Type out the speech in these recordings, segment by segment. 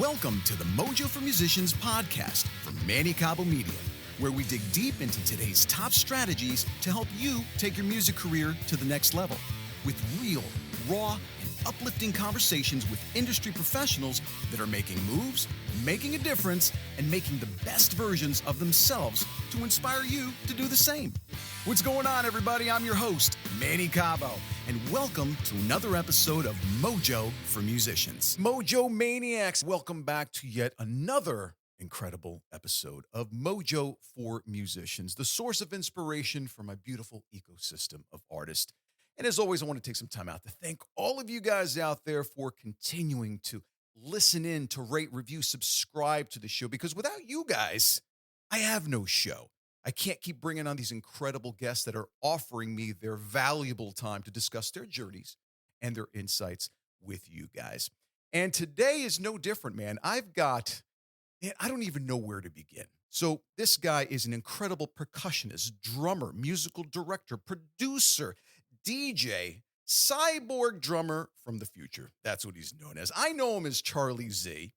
Welcome to the Mojo for Musicians podcast from Manny Cabo Media, where we dig deep into today's top strategies to help you take your music career to the next level with real, raw, and uplifting conversations with industry professionals that are making moves, making a difference, and making the best versions of themselves to inspire you to do the same. What's going on, everybody? I'm your host, Manny Cabo, and welcome to another episode of Mojo for Musicians. Mojo Maniacs, welcome back to yet another incredible episode of Mojo for Musicians, the source of inspiration for my beautiful ecosystem of artists. And as always, I want to take some time out to thank all of you guys out there for continuing to listen in, to rate, review, subscribe to the show, because without you guys, I have no show. I can't keep bringing on these incredible guests that are offering me their valuable time to discuss their journeys and their insights with you guys. And today is no different, man. I don't even know where to begin. So this guy is an incredible percussionist, drummer, musical director, producer, DJ, cyborg drummer from the future. That's what he's known as. I know him as Charlie Z,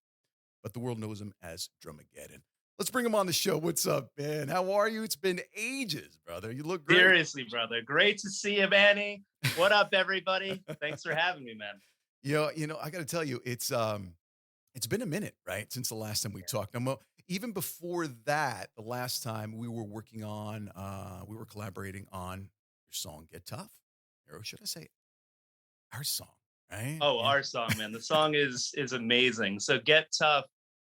but the world knows him as DRMAGDN. Let's bring him on the show. What's up, man? How are you? It's been ages, brother. You look great. Seriously, brother. Great to see you, Manny. What up, everybody? Thanks for having me, man. You know, I got to tell you, it's been a minute, right, since the last time we talked. Now, even before that, the last time we were collaborating on your song "Get Tough," or should I say, our song, right? Oh, yeah. Our song, man. The song is amazing. So "Get Tough"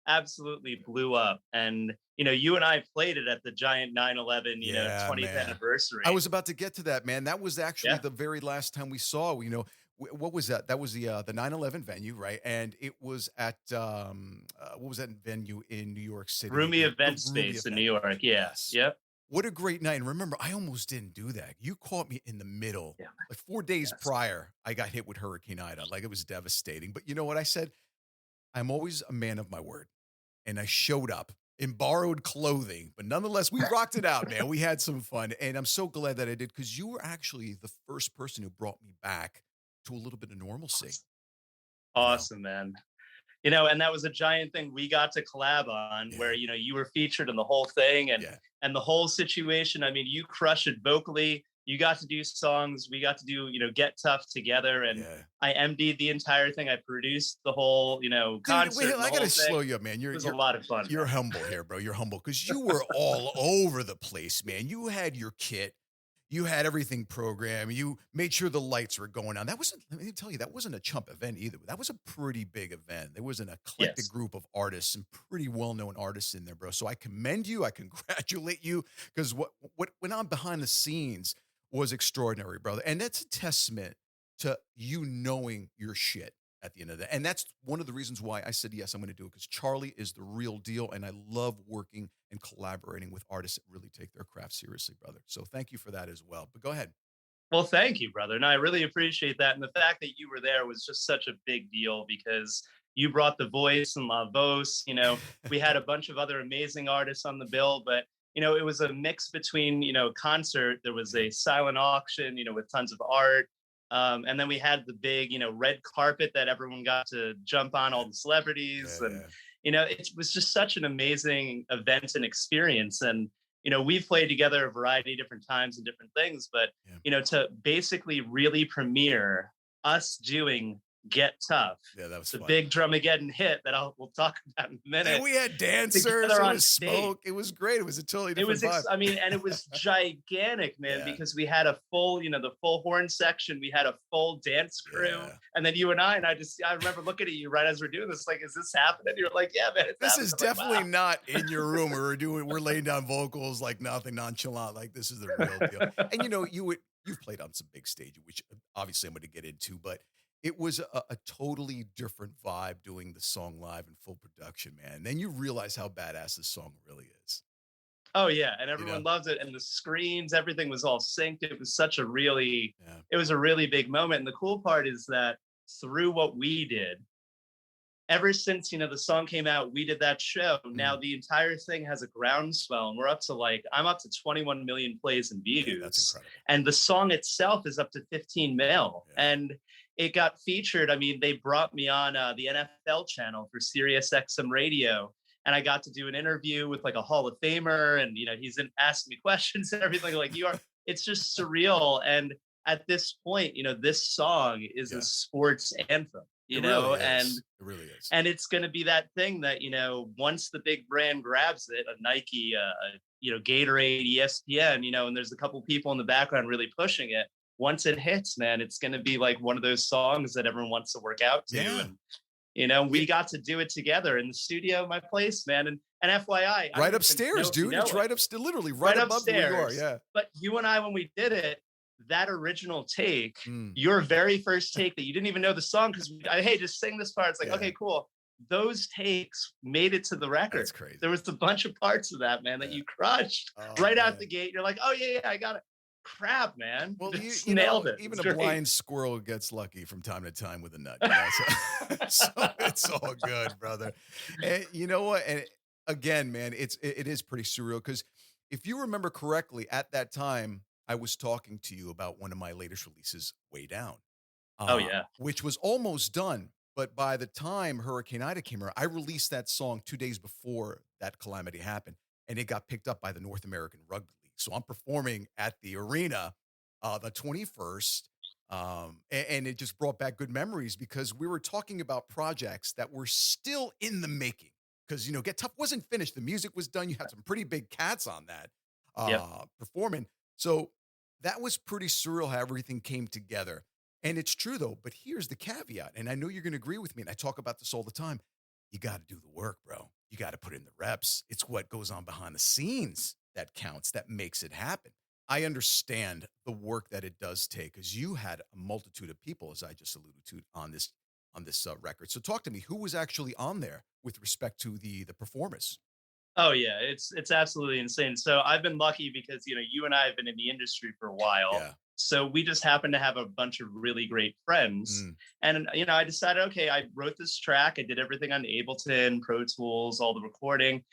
absolutely blew up, and you and I played it at the giant 9/11 20th anniversary. I was about to get to that, man. That was actually the very last time we saw. What was that? That was the 9/11 venue, right? And it was at what was that venue in New York City? Roomy Event Space in New York. Yes. Yep. What a great night. And remember, I almost didn't do that. You caught me in the middle. Yeah. Like 4 days prior, I got hit with Hurricane Ida. Like, it was devastating. But you know what I said? I'm always a man of my word. And I showed up in borrowed clothing, but nonetheless, we rocked it out, man. We had some fun. And I'm so glad that I did, because you were actually the first person who brought me back to a little bit of normalcy. Awesome, man. And that was a giant thing we got to collab on, where, you were featured in the whole thing and the whole situation. I mean, you crushed it vocally. You got to do songs. We got to do, Get Tough together. And I MD'd the entire thing. I produced the whole, concert. Dude, I got to slow you up, man. It was a lot of fun. You're humble here, bro. You're humble, because you were all over the place, man. You had your kit. You had everything programmed. You made sure the lights were going on. Let me tell you, that wasn't a chump event either. That was a pretty big event. There was an eclectic group of artists and pretty well-known artists in there, bro. So I commend you. I congratulate you, because what went on behind the scenes was extraordinary, brother. And that's a testament to you knowing your shit at the end of that. And that's one of the reasons why I said, yes, I'm going to do it, because Charlie is the real deal. And I love working and collaborating with artists that really take their craft seriously, brother. So thank you for that as well. But go ahead. Well, thank you, brother. And I really appreciate that. And the fact that you were there was just such a big deal, because you brought the voice and La Voz. We had a bunch of other amazing artists on the bill, but it was a mix between, concert. There was a silent auction, with tons of art. And then we had the big, red carpet that everyone got to jump on, all the celebrities. It was just such an amazing event and experience. And, we've played together a variety of different times and different things. But, to basically really premiere us doing Get Tough. Yeah, that was the big DRMAGDN hit that we'll talk about in a minute. And we had dancers, there was smoke. It was great. It was a totally different vibe. And it was gigantic, man, because we had a full, the full horn section. We had a full dance crew, and then you and I remember looking at you right as we're doing this, like, is this happening? You're like, yeah, man, it's this happening. is definitely not in your room. We're laying down vocals like nothing, nonchalant, like this is the real deal. And you've played on some big stages, which obviously I'm going to get into, but it was a totally different vibe doing the song live in full production, man. And then you realize how badass this song really is. Oh yeah, and everyone loves it, and the screens, everything was all synced. It was such a really, it was a really big moment. And the cool part is that through what we did, ever since the song came out, we did that show. Now the entire thing has a groundswell, and we're up to I'm up to 21 million plays and views. Yeah, that's incredible. And the song itself is up to 15 mil, and it got featured. I mean, they brought me on the NFL channel for Sirius XM radio, and I got to do an interview with like a Hall of Famer, and he's asking me questions and everything. Like you are, it's just surreal. And at this point, this song is a sports anthem. It really And is. It really is. and it's going to be that thing that once the big brand grabs it, a Nike, Gatorade, ESPN, and there's a couple people in the background really pushing it. Once it hits, man, it's going to be like one of those songs that everyone wants to work out to. Yeah. And we got to do it together in the studio, my place, man. And FYI, right upstairs, dude. It's right upstairs, literally right above where you are. Yeah. But you and I, when we did it, that original take, your very first take that you didn't even know the song, because hey, just sing this part. It's like, okay, cool. Those takes made it to the record. That's crazy. There was a bunch of parts of that, man, that you crushed right out the gate. You're like, oh yeah, I got it. Crap, man. Well, you nailed it. Even a blind squirrel gets lucky from time to time with a nut. So it's all good, brother. And you know what? And again, man, it is pretty surreal, because if you remember correctly, at that time, I was talking to you about one of my latest releases, Way Down. Which was almost done. But by the time Hurricane Ida came around, I released that song 2 days before that calamity happened, and it got picked up by the North American Rugby League. So I'm performing at the arena the 21st, and it just brought back good memories, because we were talking about projects that were still in the making. Because, Get Tough wasn't finished. The music was done. You had some pretty big cats on that performing. So that was pretty surreal how everything came together. And it's true, though. But here's the caveat, and I know you're going to agree with me, and I talk about this all the time. You got to do the work, bro. You got to put in the reps. It's what goes on behind the scenes that counts, that makes it happen. I understand the work that it does take, because you had a multitude of people, as I just alluded to, on this record. So talk to me. Who was actually on there with respect to the performance? Oh yeah, it's absolutely insane. So I've been lucky because you and I have been in the industry for a while. Yeah. So we just happen to have a bunch of really great friends. And I decided, okay, I wrote this track. I did everything on Ableton, Pro Tools, all the recording.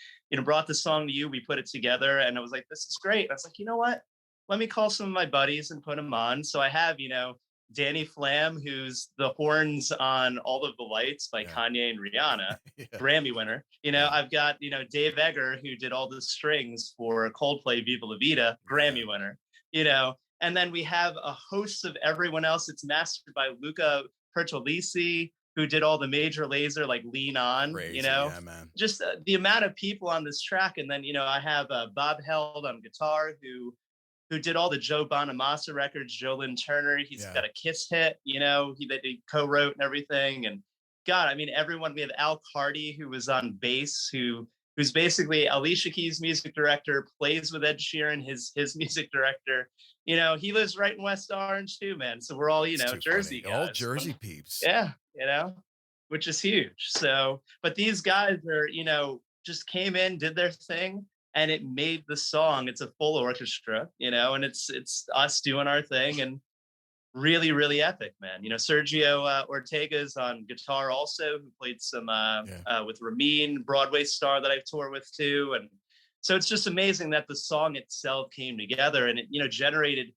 Brought the song to you. We put it together, and I was like, this is great. And I was like, you know what? Let me call some of my buddies and put them on. So I have Danny Flam, who's the horns on All of the Lights by Kanye and Rihanna, Grammy winner. I've got, Dave Egger, who did all the strings for Coldplay, Viva La Vida, Grammy winner, and then we have a host of everyone else. It's mastered by Luca Pertolisi, who did all the Major Lazer, like Lean On, Crazy, yeah, man. Just the amount of people on this track. And then, I have Bob Held on guitar, who did all the Joe Bonamassa records, Joe Lynn Turner. He's got a Kiss hit, that he co-wrote and everything. And God, I mean, everyone. We have Al Carty, who was on bass, who's basically Alicia Keys' music director, plays with Ed Sheeran, his music director. He lives right in West Orange too, man. So we're all, Jersey guys. All Jersey peeps. Yeah, which is huge. So, but these guys are, just came in, did their thing, and it made the song. It's a full orchestra, and it's us doing our thing, and really, really epic, man. Sergio Ortega's on guitar also, who played some with Ramin, Broadway star that I've toured with too. And so it's just amazing that the song itself came together, and it, generated,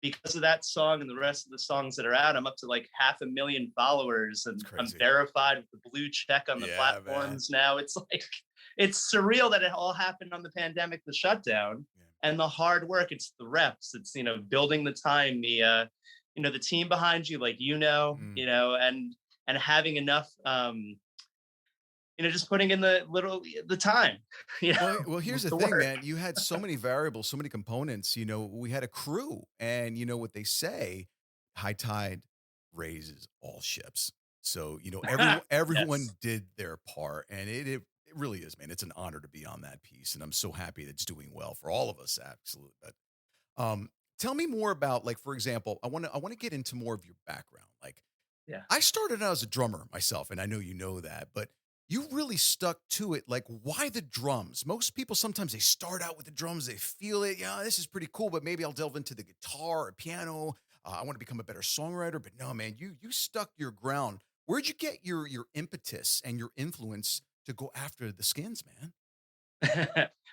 because of that song and the rest of the songs that are out, I'm up to like 500,000 followers, and I'm verified with the blue check on the platforms now. It's like, it's surreal that it all happened on the pandemic, the shutdown, and the hard work. It's the reps. It's, building the time, the team behind you, like, and having enough, just putting in the time. Well, here's the thing, man. You had so many variables, so many components. We had a crew, and you know what they say: high tide raises all ships. So everyone did their part, and it really is, man. It's an honor to be on that piece, and I'm so happy that it's doing well for all of us. Absolutely. But tell me more about, like, for example, I want to get into more of your background. Like, I started out as a drummer myself, and I know you know that, but you really stuck to it. Like, why the drums? Most people, sometimes they start out with the drums, they feel it. Yeah, this is pretty cool, but maybe I'll delve into the guitar or piano. I want to become a better songwriter. But no, man, you stuck your ground. Where'd you get your impetus and your influence to go after the Skins, man?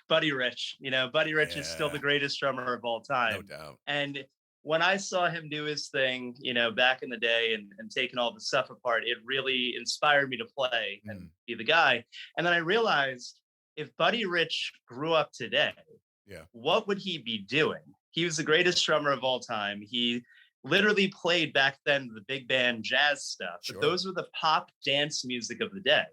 Buddy Rich. Buddy Rich is still the greatest drummer of all time. No doubt. And when I saw him do his thing, back in the day and taking all the stuff apart, it really inspired me to play and be the guy. And then I realized if Buddy Rich grew up today, Yeah. what would he be doing? He was the greatest drummer of all time. He literally played back then the big band jazz stuff, Sure. but those were the pop dance music of the day.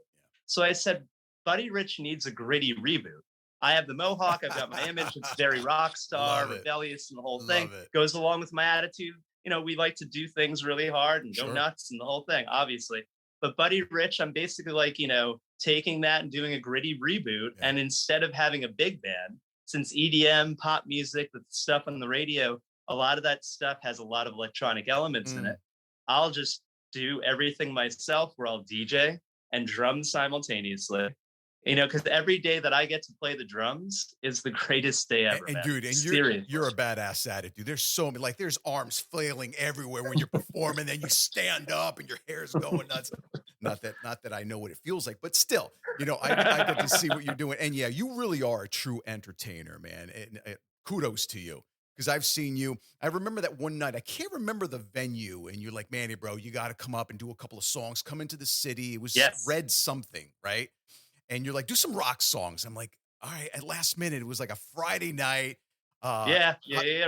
So I said, Buddy Rich needs a gritty reboot. I have the mohawk, I've got my image, it's very rock star, rebellious, and the whole thing goes along with my attitude. We like to do things really hard and go nuts and the whole thing, obviously. But Buddy Rich, I'm basically like, taking that and doing a gritty reboot. Yeah. And instead of having a big band, since EDM, pop music, the stuff on the radio, a lot of that stuff has a lot of electronic elements in it. I'll just do everything myself where I'll DJ and drum simultaneously. Because every day that I get to play the drums is the greatest day ever. And dude, you're a badass at it, dude. There's so many, like there's arms flailing everywhere when you're performing, then you stand up and your hair's going nuts. Not that I know what it feels like, but still, I get to see what you're doing. And yeah, you really are a true entertainer, man. And kudos to you. Because I've seen you. I remember that one night, I can't remember the venue, and you're like, Manny, bro, you got to come up and do a couple of songs, come into the city. It was Red something, right? And you're like, do some rock songs. I'm like, all right, at last minute, it was like a Friday night. Yeah,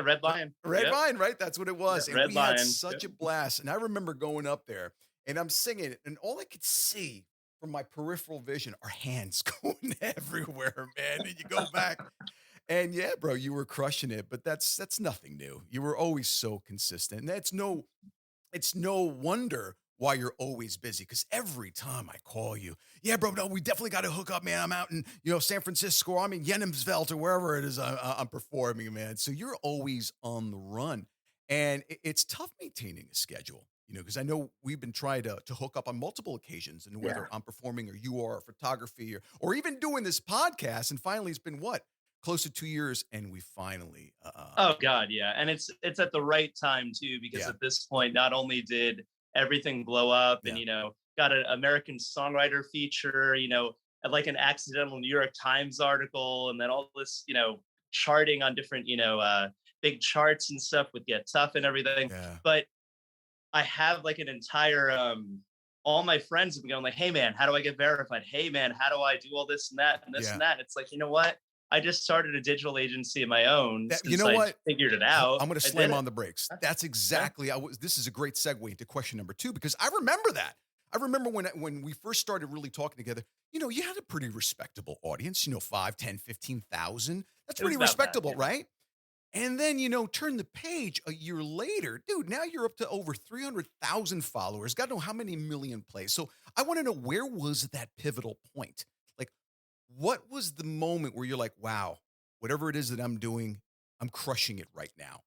Red Lion. Red Lion, right? That's what it was. Yeah, and we had such a blast. And I remember going up there, and I'm singing, and all I could see from my peripheral vision are hands going everywhere, man. And you go back, and yeah, bro, you were crushing it. But that's nothing new. You were always so consistent. And it's no wonder why you're always busy, because every time I call you, yeah, bro, no, we definitely got to hook up, man. I'm out in, San Francisco, or I'm in Yennemsveld or wherever it is I'm performing, man. So you're always on the run, and it's tough maintaining a schedule, because I know we've been trying to hook up on multiple occasions, and whether I'm performing or you are, photography or even doing this podcast. And finally, it's been close to 2 years, and we finally. Oh God, yeah, and it's at the right time too, because at this point, not only did everything blow up and got an American songwriter feature, like an accidental New York Times article, and then all this charting on different big charts and stuff with Get Tough and everything. But I have like an entire all my friends have been going like, hey man, how do I get verified? Hey man, how do I do all this and that and this and that? It's like, you know what, I just started a digital agency of my own. I figured it out. I'm going to slam on the brakes. That's exactly. This is a great segue into question number 2, because I remember that. I remember when we first started really talking together, you had a pretty respectable audience, 5, 10, 15,000. That's pretty respectable, right? And then, turn the page a year later, dude, now you're up to over 300,000 followers. God knows how many million plays. So I want to know, where was that pivotal point? What was the moment where you're like, wow, whatever it is that I'm doing, I'm crushing it right now?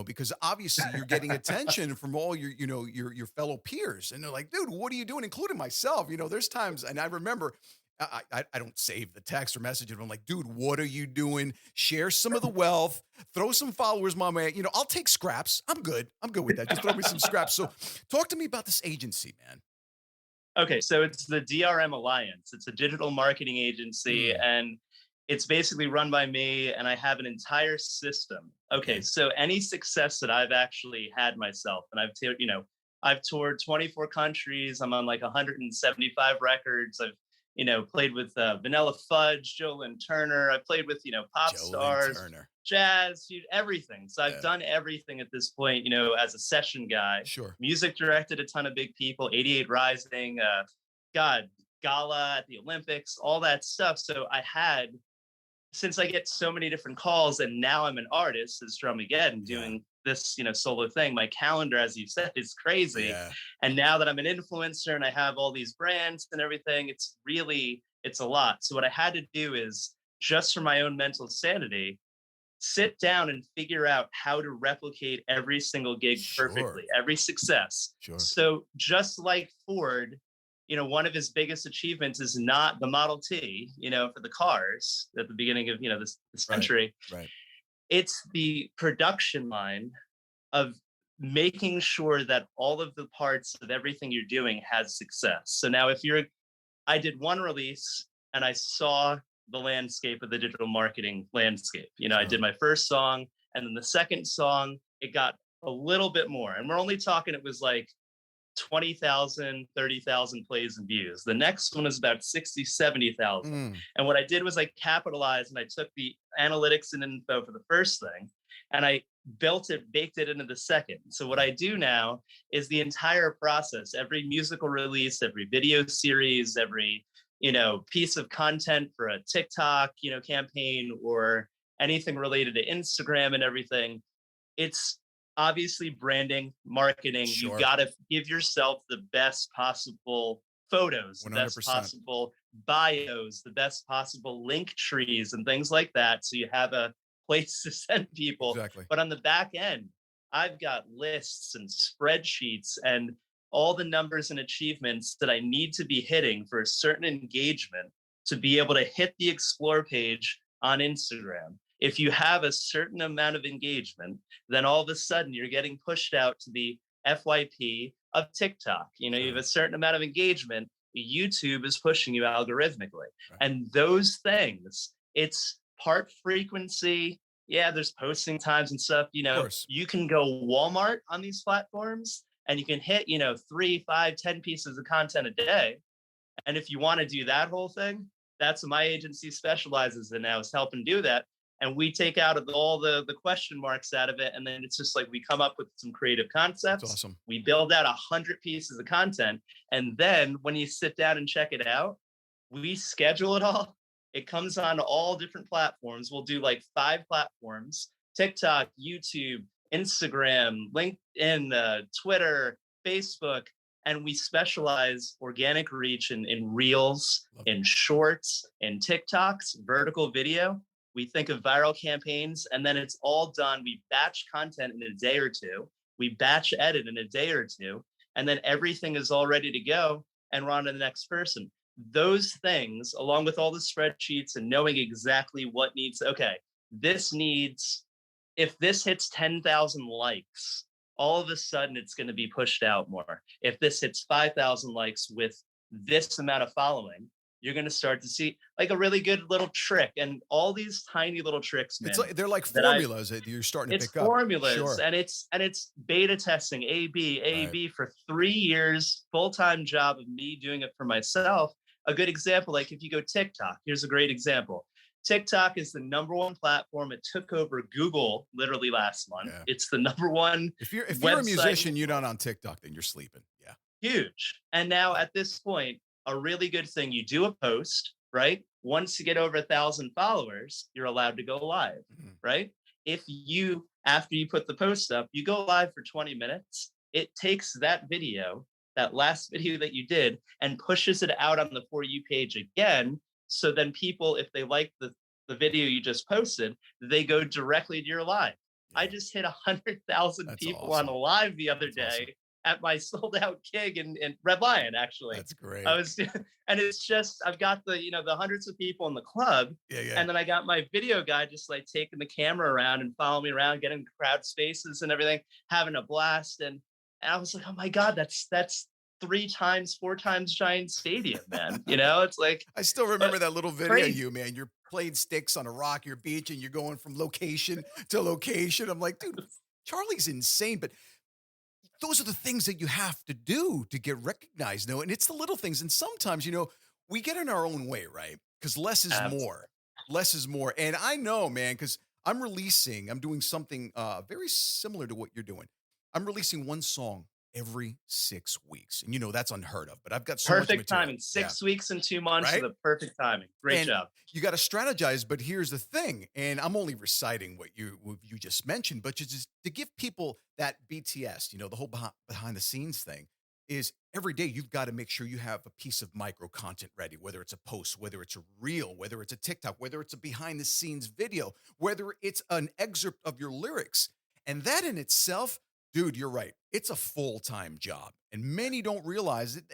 Because obviously you're getting attention from all your fellow peers. And they're like, dude, what are you doing? Including myself. There's times, and I remember, I don't save the text or message. I'm like, dude, what are you doing? Share some of the wealth, throw some followers my way. I'll take scraps. I'm good with that. Just throw me some scraps. So talk to me about this agency, man. Okay, so it's the DRM Alliance. It's a digital marketing agency, and it's basically run by me, and I have an entire system. Okay, so any success that I've actually had myself, and I've toured 24 countries. I'm on like 175 records. I've played with Vanilla Fudge, Joe Lynn Turner. I've played with pop stars, jazz, everything. So I've done everything at this point, as a session guy. Sure. Music directed a ton of big people, 88 Rising, Gala at the Olympics, all that stuff. So since I get so many different calls, and now I'm an artist as DRMAGDN doing this, solo thing, my calendar, as you said, is crazy. Yeah. And now that I'm an influencer and I have all these brands and everything, it's a lot. So what I had to do is, just for my own mental sanity, sit down and figure out how to replicate every single gig perfectly, every success. Sure. So just like Ford, one of his biggest achievements is not the Model T, for the cars at the beginning of, the century. Right. It's the production line of making sure that all of the parts of everything you're doing has success. So now I did one release and I saw the landscape of the digital marketing landscape. I did my first song, and then the second song, it got a little bit more. And we're only talking, it was like 20,000, 30,000 plays and views. The next one is about 60, 70,000. And what I did was I capitalized and I took the analytics and info for the first thing and I baked it into the second. So what I do now is the entire process, every musical release, every video series, every, piece of content for a TikTok, campaign or anything related to Instagram and everything. It's obviously branding, marketing. Sure. You got to give yourself the best possible photos, 100%. the best possible bios, the best possible link trees and things like that. So you have a place to send people. Exactly. But on the back end, I've got lists and spreadsheets and all the numbers and achievements that I need to be hitting for a certain engagement to be able to hit the explore page on Instagram. If you have a certain amount of engagement, then all of a sudden you're getting pushed out to the FYP of TikTok. You have a certain amount of engagement, YouTube is pushing you algorithmically. Right. And those things, it's part frequency. Yeah, there's posting times and stuff. You can go Walmart on these platforms and you can hit, 3, 5, 10 pieces of content a day. And if you want to do that whole thing, that's what my agency specializes in now, is helping do that. And we take out all the question marks out of it. And then it's just like we come up with some creative concepts. That's awesome. We build out 100 pieces of content. And then when you sit down and check it out, we schedule it all. It comes on all different platforms. We'll do like 5 platforms: TikTok, YouTube, Instagram, LinkedIn, Twitter, Facebook. And we specialize organic reach in Reels, in Shorts, in TikToks, vertical video. We think of viral campaigns, and then it's all done. We batch content in a day or two. We batch edit in a day or two, and then everything is all ready to go, and we're on to the next person. Those things, along with all the spreadsheets and knowing exactly what needs, if this hits 10,000 likes, all of a sudden it's going to be pushed out more. If this hits 5,000 likes with this amount of following, you're going to start to see like a really good little trick, and all these tiny little tricks, man. They're like formulas that you're starting to pick up. It's formulas, sure. and it's beta testing, A/B for 3 years, full-time job of me doing it for myself. A good example, like if you go TikTok, here's a great example. TikTok is the #1 platform. It took over Google literally last month. Yeah. It's the #1. If you're a musician, you're not on TikTok, then you're sleeping. Yeah. Huge. And now at this point, a really good thing, you do a post, right? Once you get over 1,000 followers, you're allowed to go live, right? If you, after you put the post up, you go live for 20 minutes, it takes that video, that last video that you did, and pushes it out on the For You page again. So then people, if they like the video you just posted, they go directly to your live. Yeah. I just hit 100,000 people on a live the other day at my sold out gig in Red Lion, actually. That's great. And it's just, I've got the hundreds of people in the club. Yeah. And then I got my video guy just like taking the camera around and following me around, getting crowd spaces and everything, having a blast. And I was like, oh my God, that's 3 times, 4 times giant stadium, man. It's like, I still remember that little video of you, man. You're playing sticks on a rock, your beach, and you're going from location to location. I'm like, dude, Charlie's insane. But those are the things that you have to do to get recognized, and it's the little things. And sometimes, we get in our own way, right? Because less is more. Less is more. And I know, man, because I'm doing something very similar to what you're doing. I'm releasing 1 song every 6 weeks. And that's unheard of, but I've got so perfect much material. Timing. 6 weeks and 2 months right? For the perfect timing. Great job. You got to strategize, but here's the thing. And I'm only reciting what you just mentioned, but just to give people that BTS, the whole behind the scenes thing is every day you've got to make sure you have a piece of micro content ready, whether it's a post, whether it's a reel, whether it's a TikTok, whether it's a behind the scenes video, whether it's an excerpt of your lyrics. And that in itself, dude, you're right. It's a full-time job. And many don't realize it.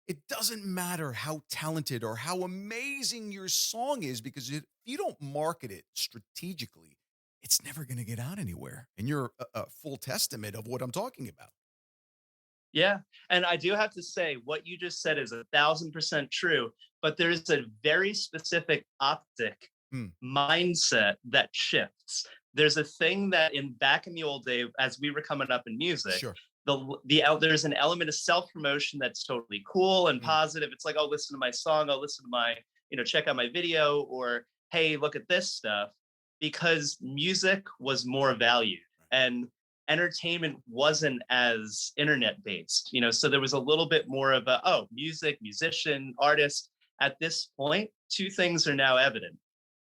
It doesn't matter how talented or how amazing your song is, because if you don't market it strategically, it's never going to get out anywhere. And you're a full testament of what I'm talking about. Yeah. And I do have to say, what you just said is 1,000% true, but there's a very specific optic mindset that shifts. there's a thing that back in the old day, as we were coming up in music, Sure. there's an element of self-promotion that's totally cool and Mm. positive. It's like, oh, listen to my song, oh, listen to my, check out my video, or hey, look at this stuff, because music was more valued and entertainment wasn't as internet based, so there was a little bit more of a, oh, music, musician, artist. At this point, two things are now evident.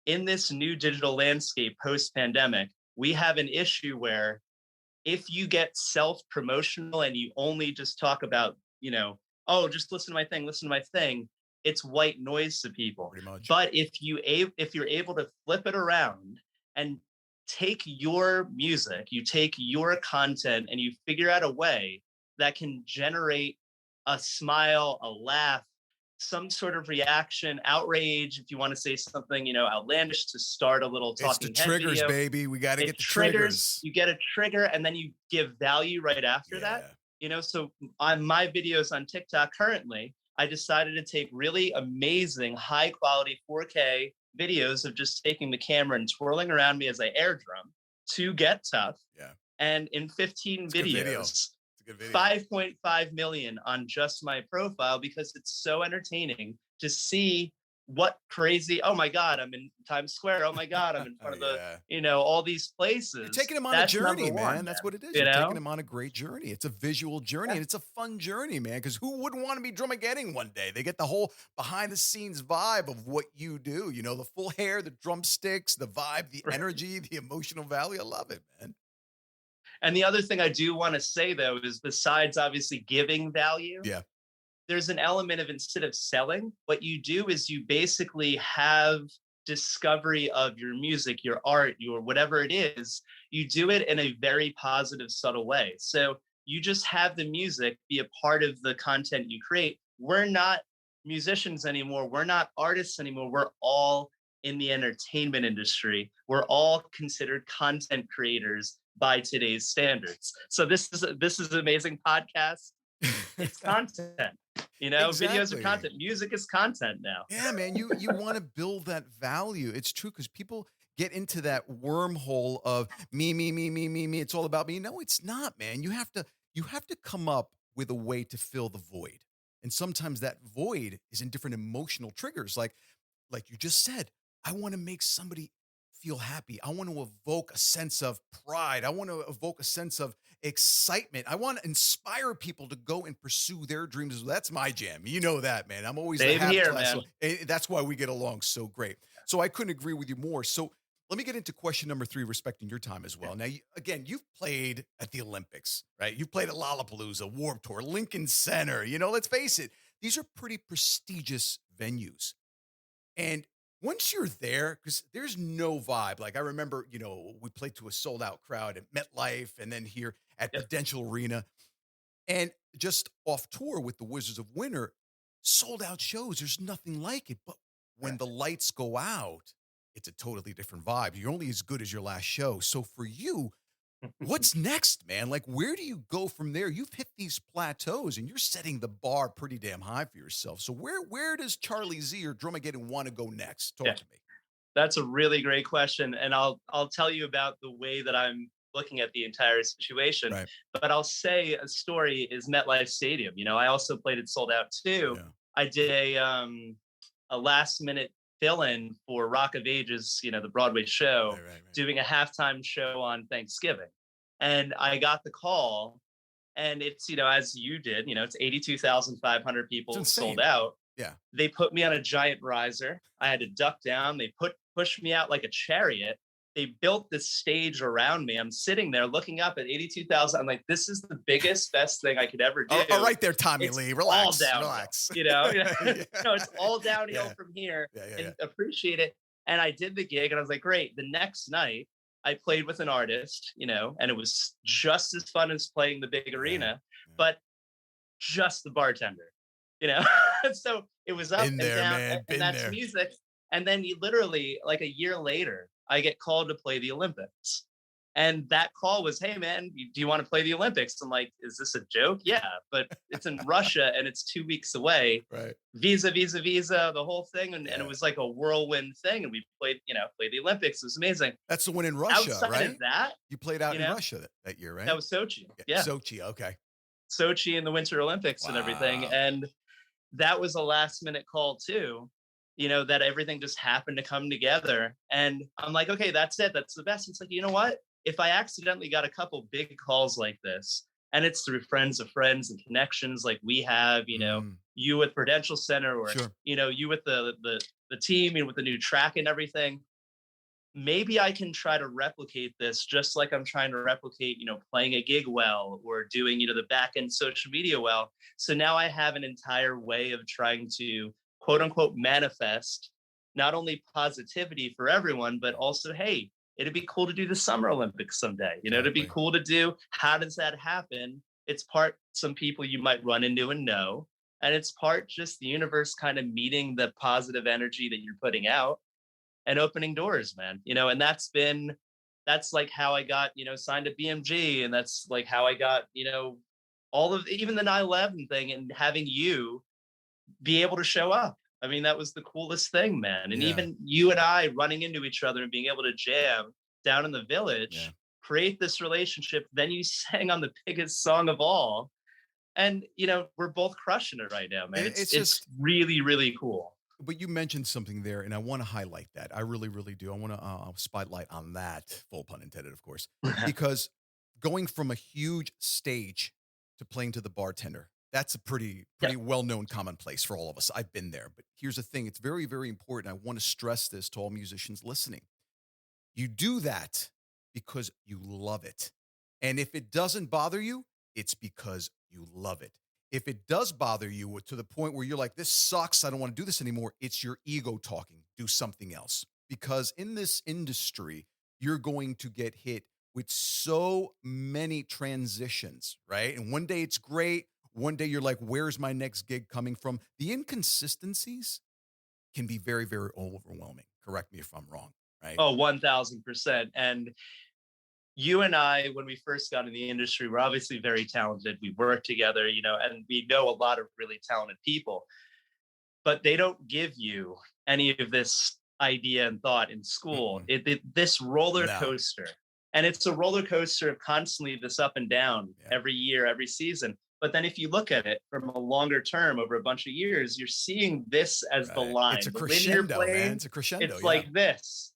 In this new digital landscape post pandemic, we have an issue where if you get self promotional and you only just talk about, oh, just listen to my thing, it's white noise to people. Pretty much. But if you're able to flip it around and take your music, you take your content, and you figure out a way that can generate a smile, a laugh, some sort of reaction, outrage, if you want to say something, outlandish, to start a little talking It's the head triggers, video. baby. We got to It get the triggers. You get a trigger, and then you give value right after that. So on my videos on TikTok currently, I decided to take really amazing, high quality 4K videos of just taking the camera and twirling around me as I air drum to Get Tough. Yeah. And in 15 videos, 5.5 million on just my profile, because it's so entertaining to see what crazy, oh my God, I'm in Times Square. Oh my God, I'm in front of the, all these places. You're taking them on a journey, man. That's what it is. You're taking them on a great journey. It's a visual journey, and it's a fun journey, man, because who wouldn't want to be DRMAGDN one day? They get the whole behind the scenes vibe of what you do, the full hair, the drumsticks, the vibe, the energy, the emotional value. I love it, man. And the other thing I do want to say, though, is besides obviously giving value, there's an element of, instead of selling, what you do is you basically have discovery of your music, your art, your whatever it is. You do it in a very positive, subtle way. So you just have the music be a part of the content you create. We're not musicians anymore. We're not artists anymore. We're all in the entertainment industry. We're all considered content creators by today's standards. So this is an amazing podcast. It's content. Exactly. Videos are content. Music is content now. Yeah, man. You want to build that value. It's true, because people get into that wormhole of me. It's all about me. No, it's not, man. You have to come up with a way to fill the void. And sometimes that void is in different emotional triggers. Like you just said, I want to make somebody feel happy. I want to evoke a sense of pride. I want to evoke a sense of excitement. I want to inspire people to go and pursue their dreams. That's my jam. You know that, man. I'm always Same here, man. That's why we get along so great. So I couldn't agree with you more. So let me get into question number 3, respecting your time as well. Now, again, you've played at the Olympics, right? You've played at Lollapalooza, Warped Tour, Lincoln Center. Let's face it, these are pretty prestigious venues. And once you're there, because there's no vibe. Like I remember, we played to a sold out crowd at MetLife and then here at Prudential Arena, and just off tour with the Wizards of Winter, sold out shows. There's nothing like it. But when the lights go out, it's a totally different vibe. You're only as good as your last show. So for you, what's next, man? Like, where do you go from there? You've hit these plateaus and you're setting the bar pretty damn high for yourself. So where does Charlie Z or DRMAGDN want to go next? Talk to me. That's a really great question. And I'll tell you about the way that I'm looking at the entire situation. Right. But I'll say a story is MetLife Stadium. I also played it sold out too. Yeah. I did a last minute fill-in for Rock of Ages, the Broadway show, doing a halftime show on Thanksgiving. And I got the call, and it's, as you did, it's 82,500 people sold out. Yeah. They put me on a giant riser. I had to duck down. They pushed me out like a chariot. They built this stage around me. I'm sitting there looking up at 82,000. I'm like, this is the biggest, best thing I could ever do. All right there, Tommy Lee. Relax. Relax. No, it's all downhill from here. And appreciate it. And I did the gig, and I was like, great. The next night, I played with an artist, and it was just as fun as playing the big arena, but just the bartender, So it was up and down, man. And that's music. And then you literally, like a year later, I get called to play the Olympics. And that call was, hey man, do you want to play the Olympics? I'm like, is this a joke? Yeah, but it's in Russia and it's 2 weeks away. Right. Visa, the whole thing. And Yeah. it was like a whirlwind thing. And we played the Olympics. It was amazing. That's the one in Russia, Outside right? of that, You played out in Russia that year, right? that was Sochi. Okay. Yeah. Sochi, okay. Sochi and the Winter Olympics and everything. And that was a last minute call too, that everything just happened to come together. And I'm like, okay, that's it. That's the best. It's like, you know what? If I accidentally got a couple big calls like this, and it's through friends of friends and connections like we have, you with Prudential Center, or Sure. you with the team, with the new track and everything, maybe I can try to replicate this just like I'm trying to replicate, playing a gig well, or doing, the back end social media well. So now I have an entire way of trying to quote unquote manifest not only positivity for everyone, but also, hey, it'd be cool to do the Summer Olympics someday. It'd be cool to do. How does that happen? It's part some people you might run into and know. And it's part just the universe kind of meeting the positive energy that you're putting out and opening doors, man. And that's like how I got, signed to BMG. And that's like how I got, all of even the 9/11 thing, and having you be able to show up. I mean, that was the coolest thing, man. And even you and I running into each other and being able to jam down in the village, create this relationship. Then you sang on the biggest song of all. And, we're both crushing it right now, man. It's really, really cool. But you mentioned something there, and I want to highlight that. I really, really do. I want to spotlight on that, full pun intended, of course, because going from a huge stage to playing to the bartender, that's a pretty well-known commonplace for all of us. I've been there. But here's the thing. It's very, very important. I want to stress this to all musicians listening. You do that because you love it. And if it doesn't bother you, it's because you love it. If it does bother you to the point where you're like, this sucks, I don't want to do this anymore, it's your ego talking. Do something else. Because in this industry, you're going to get hit with so many transitions, right? And one day it's great. One day you're like, where's my next gig coming from? The inconsistencies can be very, very overwhelming. Correct me if I'm wrong, right? Oh, 1000%. And you and I, when we first got in the industry, we're obviously very talented. We work together, and we know a lot of really talented people, but they don't give you any of this idea and thought in school. This roller coaster, and it's a roller coaster of constantly this up and down every year, every season. But then if you look at it from a longer term over a bunch of years, you're seeing this as the line. It's a crescendo, man. It's a crescendo. It's like this.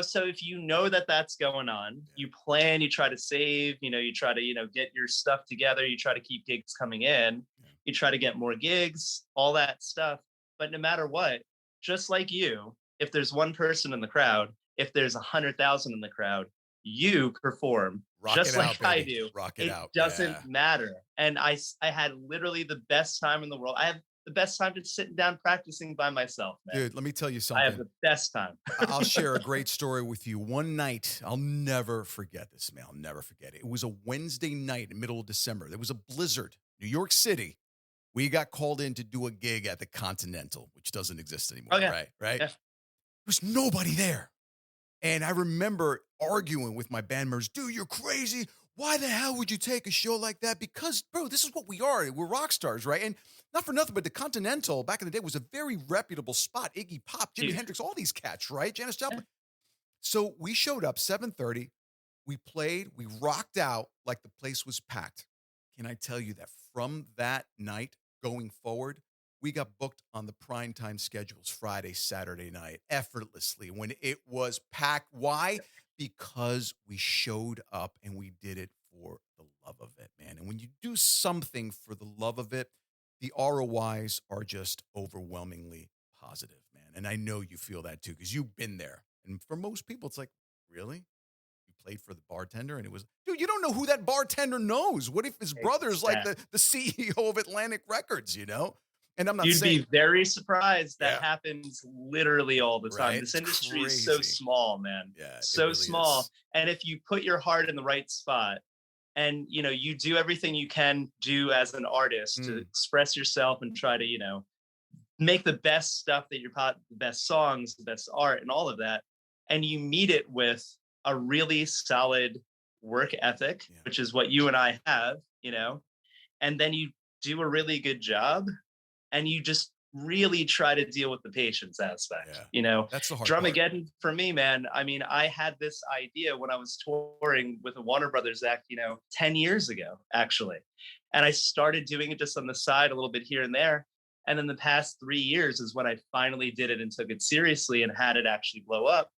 So if you know that that's going on, you plan, you try to save, you try to, get your stuff together, you try to keep gigs coming in, you try to get more gigs, all that stuff. But no matter what, just like you, if there's one person in the crowd, if there's 100,000 in the crowd, you perform just like I do. It doesn't matter. And I had literally the best time in the world. I have the best time just sitting down practicing by myself, man. Dude, let me tell you something. I have the best time. I'll share a great story with you. One night, I'll never forget this, man. I'll never forget it. It was a Wednesday night in the middle of December. There was a blizzard, New York City. We got called in to do a gig at the Continental, which doesn't exist anymore, right? Yeah. There was nobody there. And I remember arguing with my band members, dude, you're crazy. Why the hell would you take a show like that? Because, bro, this is what we are. We're rock stars, right? And not for nothing, but the Continental back in the day was a very reputable spot. Iggy Pop, Jimi Hendrix, all these cats, right? Janis Joplin. So we showed up 7:30. We played. We rocked out like the place was packed. Can I tell you that from that night going forward, we got booked on the primetime schedules Friday, Saturday night, effortlessly when it was packed. Why? Because we showed up and we did it for the love of it, man. And when you do something for the love of it, the ROIs are just overwhelmingly positive, man. And I know you feel that too, because you've been there. And for most people, it's like, really? You played for the bartender? And it was, dude, you don't know who that bartender knows. What if his brother's like the CEO of Atlantic Records, And I'm not You'd saying be very surprised. That happens literally all the time. Right? This industry is so small, man. Yeah, so really small. is. And if you put your heart in the right spot and, you do everything you can do as an artist to express yourself and try to, make the best stuff that the best songs, the best art and all of that. And you meet it with a really solid work ethic, Yeah. which is what you and I have, and then you do a really good job, and you just really try to deal with the patience aspect. That's the hard part. Drummageddon for me, man. I mean, I had this idea when I was touring with a Warner Brothers act, 10 years ago, actually. And I started doing it just on the side a little bit here and there. And in the past 3 years is when I finally did it and took it seriously and had it actually blow up.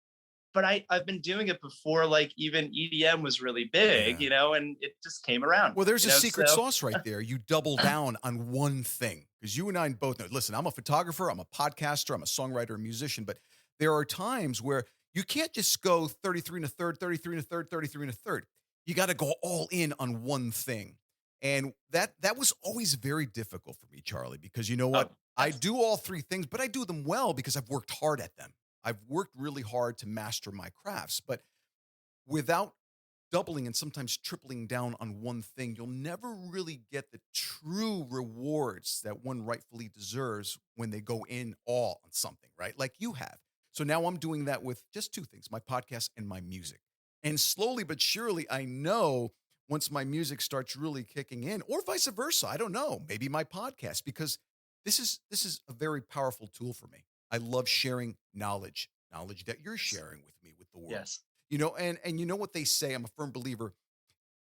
But I've been doing it before, like even EDM was really big, and it just came around. Well, there's a secret sauce right there. You double down on one thing, because you and I both know, listen, I'm a photographer, I'm a podcaster, I'm a songwriter, a musician, but there are times where you can't just go 33 and a third, 33 and a third, 33 and a third. You got to go all in on one thing. And that was always very difficult for me, Charlie, because you know what? I do all three things, but I do them well because I've worked hard at them. I've worked really hard to master my crafts, but without doubling and sometimes tripling down on one thing, you'll never really get the true rewards that one rightfully deserves when they go in all on something, right? Like you have. So now I'm doing that with just two things, my podcast and my music. And slowly but surely, I know once my music starts really kicking in, or vice versa, I don't know, maybe my podcast, because this is a very powerful tool for me. I love sharing knowledge that you're sharing with me, with the world. Yes. And you know what they say, I'm a firm believer.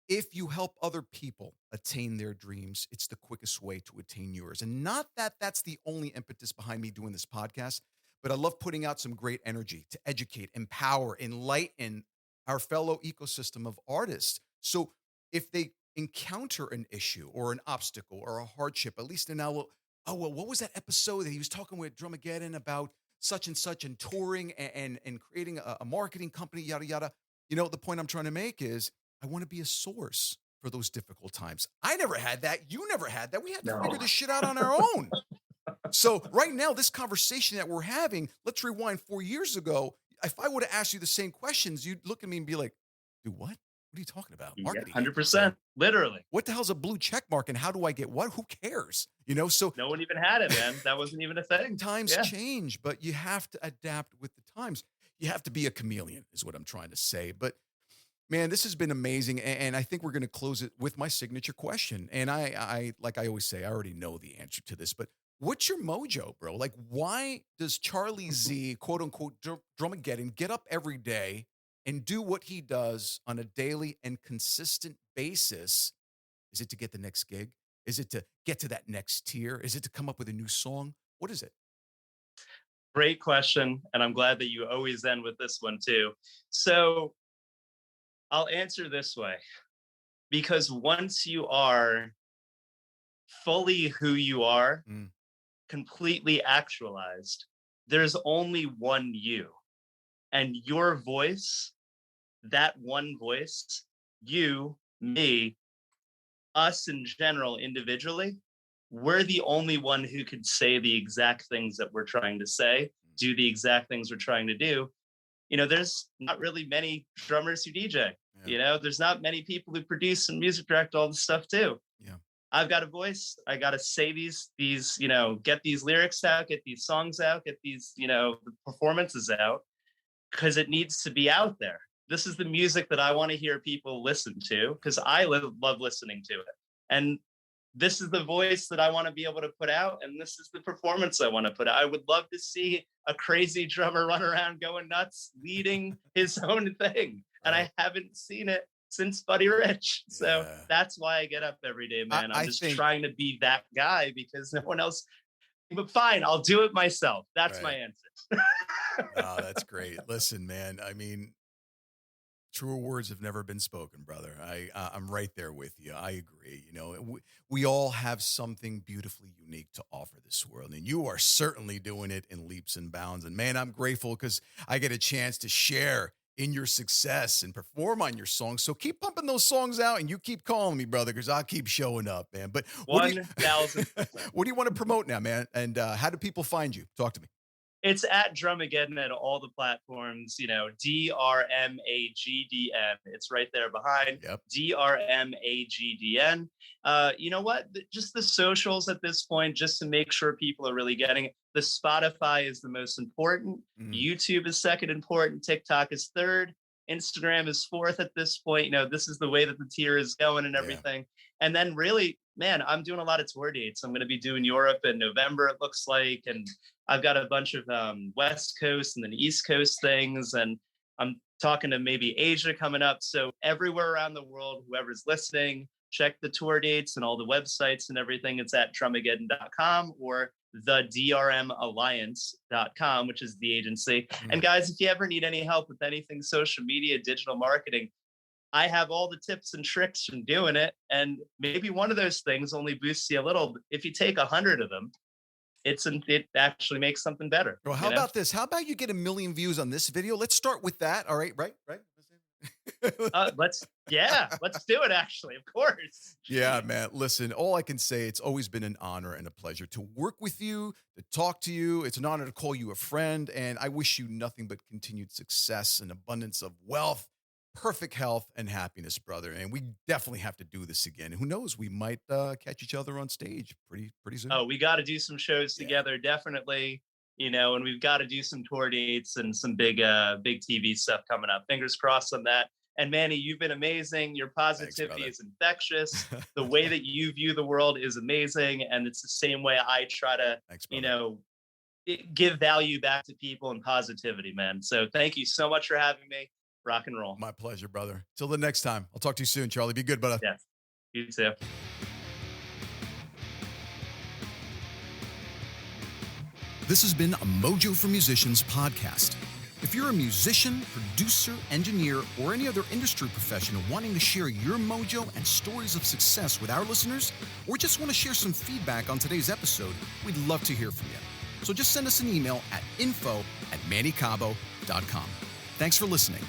If you help other people attain their dreams, it's the quickest way to attain yours. And not that that's the only impetus behind me doing this podcast, but I love putting out some great energy to educate, empower, enlighten our fellow ecosystem of artists. So if they encounter an issue or an obstacle or a hardship, at least now, what was that episode that he was talking with Drummageddon about such and such and touring and creating a marketing company, yada, yada. The point I'm trying to make is I want to be a source for those difficult times. I never had that. You never had that. We had to figure this shit out on our own. So right now, this conversation that we're having, let's rewind 4 years ago. If I would have asked you the same questions, you'd look at me and be like, "Do what? What are you talking about? Marketing?" 100%, literally. What the hell's a blue check mark and how do I get what? Who cares? So no one even had it, man. That wasn't even a thing. Times change, but you have to adapt with the times. You have to be a chameleon is what I'm trying to say. But man, this has been amazing. And I think we're going to close it with my signature question. And I like I always say, I already know the answer to this, but what's your mojo, bro? Like, why does Charlie Z, quote unquote, Drummageddon, get up every day and do what he does on a daily and consistent basis? Is it to get the next gig? Is it to get to that next tier? Is it to come up with a new song? What is it? Great question. And I'm glad that you always end with this one too. So I'll answer this way, because once you are fully who you are, completely actualized, there's only one you. And your voice, that one voice, you, me, us in general, individually, we're the only one who could say the exact things that we're trying to say, do the exact things we're trying to do. There's not really many drummers who DJ. There's not many people who produce and music direct all this stuff too. Yeah. I've got a voice. I got to say these, get these lyrics out, get these songs out, get these, the performances out, because it needs to be out there. This is the music that I want to hear people listen to, because I love listening to it. And this is the voice that I want to be able to put out. And this is the performance I want to put out. I would love to see a crazy drummer run around going nuts, leading his own thing. And I haven't seen it since Buddy Rich. So that's why I get up every day, man. I'm just trying to be that guy because no one else. But fine, I'll do it myself. That's my answer. Oh, that's great. Listen, man, I mean, truer words have never been spoken, brother. I'm right there with you. I agree. We all have something beautifully unique to offer this world, and you are certainly doing it in leaps and bounds. And man, I'm grateful because I get a chance to share in your success and perform on your songs. So keep pumping those songs out, and you keep calling me, brother, because I'll keep showing up, man. But 1,000%. What do you want to promote now, man? And how do people find you? Talk to me. It's at Drummageddon at all the platforms, DRMAGDN. It's right there behind. Yep. DRMAGDN. You know what? Just the socials at this point, just to make sure people are really getting it. The Spotify is the most important. YouTube is second important. TikTok is third. Instagram is fourth at this point. You know, this is the way that the tier is going and everything. And then really, man, I'm doing a lot of tour dates. I'm going to be doing Europe in November, it looks like. And I've got a bunch of West Coast and then East Coast things. And I'm talking to maybe Asia coming up. So everywhere around the world, whoever's listening, check the tour dates and all the websites and everything. It's at DRMAGDN.com or the DRMAlliance.com, which is the agency. And guys, if you ever need any help with anything social media, digital marketing, I have all the tips and tricks from doing it. And maybe one of those things only boosts you a little. If you take 100 of them, it actually makes something better. Well, how about this? How about you get 1 million views on this video? Let's start with that. All right, right. Let's do it, actually, of course. Yeah, man. Listen, all I can say, it's always been an honor and a pleasure to work with you, to talk to you. It's an honor to call you a friend, and I wish you nothing but continued success and abundance of wealth, perfect health, and happiness, brother. And we definitely have to do this again. Who knows? We might catch each other on stage pretty soon. Oh, we got to do some shows together, definitely. You know, and we've got to do some tour dates and some big TV stuff coming up. Fingers crossed on that. And Manny, you've been amazing. Your positivity is infectious. The way that you view the world is amazing. And it's the same way I try to, give value back to people and positivity, man. So thank you so much for having me. Rock and roll. My pleasure, brother. Till the next time. I'll talk to you soon, Charlie. Be good, brother. Yes, you too. This has been a Mojo for Musicians podcast. If you're a musician, producer, engineer, or any other industry professional wanting to share your mojo and stories of success with our listeners, or just want to share some feedback on today's episode, we'd love to hear from you. So just send us an email at info@mannycabo.com. Thanks for listening.